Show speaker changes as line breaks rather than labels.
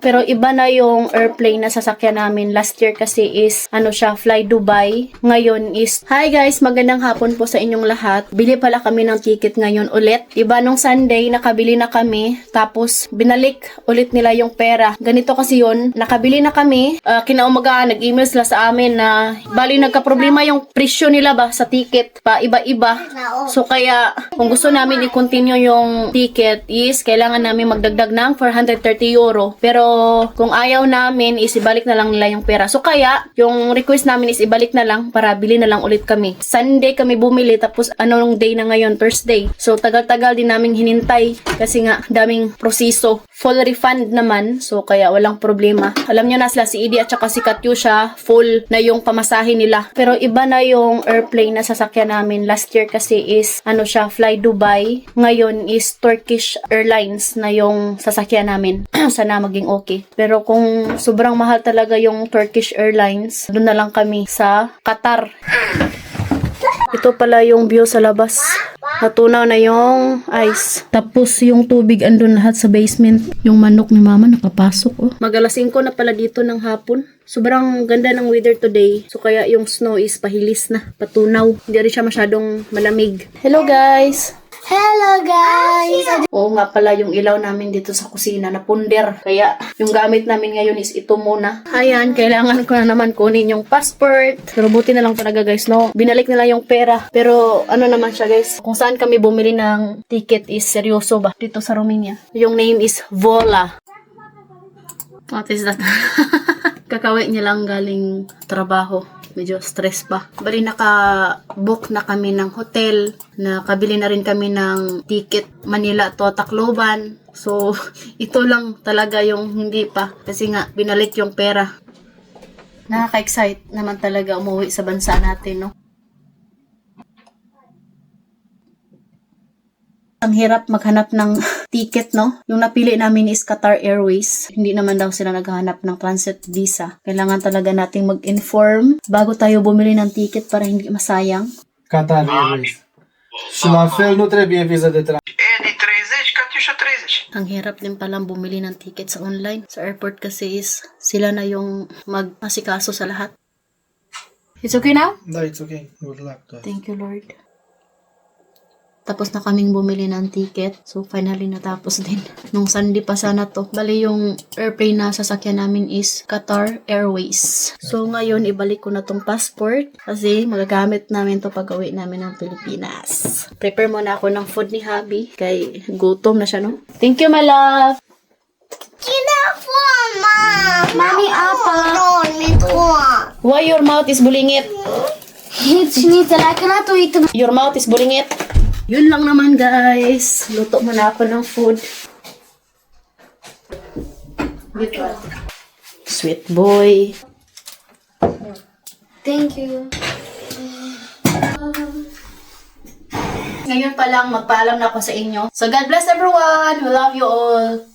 Pero iba na yung airplane na sasakyan namin. Last year kasi is, Fly Dubai. Ngayon is, hi guys, magandang hapon po sa inyong lahat. Bili pala kami ng ticket ngayon ulit. Diba nung Sunday, nakabili na kami. Tapos, binalik ulit nila yung pera. Ganito kasi yun, nakabili na kami. Kinaumaga, nag-email sila sa amin na, bali nagka-problema yung presyo nila ba sa ticket. Pa iba-iba. So, kaya, kung gusto namin i-continue yung ticket is, kailangan namin magdagdag ng 430 euro. Pero, kung ayaw namin is ibalik na lang nila yung pera. So, kaya, yung request namin is ibalik na lang para bili na lang ulit kami. Sunday kami bumili, tapos anong day na ngayon? Thursday. So, tagal-tagal din namin hinintay kasi nga, daming proseso. Full refund naman. So, kaya walang problema. Alam nyo na sila, si Edie at saka si Katyusha, full na yung pamasahe nila. Pero iba na yung airplane na sasakyan namin. Last year kasi is, Fly Dubai. Ngayon is Turkish Airlines na yung sasakyan namin. Sana maging okay. Pero kung sobrang mahal talaga yung Turkish Airlines, doon na lang kami sa Qatar. Ito pala yung view sa labas. Natunaw na yung ice. Tapos yung tubig andun lahat sa basement. Yung manok ni mama nakapasok. Oh. Mag-alas 5 na pala dito ng hapon. Sobrang ganda ng weather today. So kaya yung snow is pahilis na. Patunaw. Hindi rin siya masyadong malamig. Hello guys!
Hello guys!
Oo nga pala yung ilaw namin dito sa kusina na punder. Kaya yung gamit namin ngayon is ito muna. Ayan, kailangan ko na naman kunin yung passport. Pero buti na lang talaga guys, no? Binalik nila yung pera. Pero ano naman siya guys, kung saan kami bumili ng ticket is seryoso ba? Dito sa Romania. Yung name is Vola. What is that? Kakawin niya lang galing trabaho. Medyo stress pa. Bali naka-book na kami ng hotel. Nakabili na rin kami ng ticket Manila to Tacloban. So, ito lang talaga yung hindi pa. Kasi nga, binalik yung pera. Nakaka-excite naman talaga umuwi sa bansa natin, no? Ang hirap maghanap ng ticket, no? Yung napili namin is Qatar Airways. Hindi naman daw sila naghahanap ng transit visa. Kailangan talaga nating mag-inform bago tayo bumili ng ticket para hindi masayang.
Qatar Airways. Și la fel nu trebuie viză de tranzit.
De 30, Katyusha 30.
Ang hirap din palang bumili ng ticket sa online. Sa airport kasi is sila na yung mag-asikaso sa lahat. It's okay now?
Da, it's okay. Good luck to us.
Thank you, Lord. Tapos na kaming bumili ng ticket. So, finally natapos din. Nung Sunday pa sana to. Bali yung airplane na sasakyan namin is Qatar Airways. So, ngayon, ibalik ko na tong passport. Kasi magagamit namin to pag uwi namin ng Pilipinas. Prepare muna ako ng food ni Habi. Kay gutom na siya, no? Thank you, my love!
Mami, apa?
Why your mouth is bulingit?
Schnitzel, I cannot eat them.
Your mouth is bulingit. Yun lang naman guys. Luto muna ako ng food. Sweet boy.
Thank you.
Ngayon pa lang magpaalam na ako sa inyo. So God bless everyone. We love you all.